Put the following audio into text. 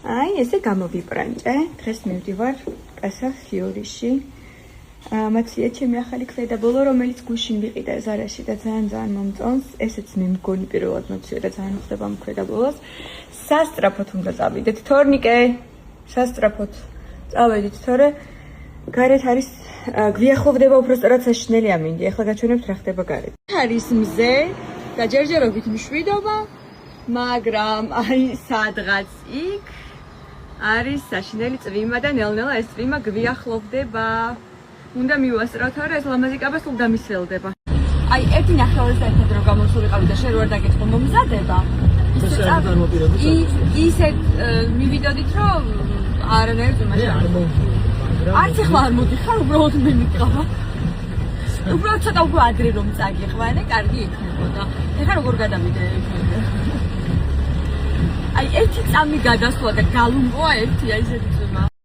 აი, ესე გამოვიბრანჭე. დღეს მივდივარ კასა ფიორიში. მათია ჩემი ახალი ქვედაბოლო, რომელიც გუშინ ვიყიდა ზარაში და ძალიან მომწონს. ესეც მე მგონი პირველად მოცია და ძალიან ხდება ამ ქვედაბოლოს. სასტრაფოდ უნდა წავიდეთ. თორნიკე, სასტრაფოდ წავედით, თორე გარეთ არის გვიახლოვდება უბრალოდ საშინელი ამინდი. ახლა გაჩვენებთ რა ხდება გარეთ. არის მზე და ჯერჯერობით მშვიდობა, მაგრამ აი სადღაც იქ არის საშინელი წვიმა და ნელ-ნელა ეს წვიმა გვიახლოვდება. უნდა მივასწროთ, თორე ეს ლამაზი კაბა სულ დამისველდება. აი ერთი ნახევარი საათად რო გამოსულიყავი და შენ რო არ დაგეთხო მომზადება. ისეთ მივიდოდით, რომ არანაირ წვიმაში არ არც ახლა არ მოდიხარ, უბრალოდ მე მიყავა. უბრალოდ ცოტა უფრო ადრე რომ წაგიხვანე, კარგი იქნებოდა. ეხლა როგორ გადავიდე? აი ერთი წამი გადასვლა და გალუნგოა ერთი აი ესეთი წვიმა.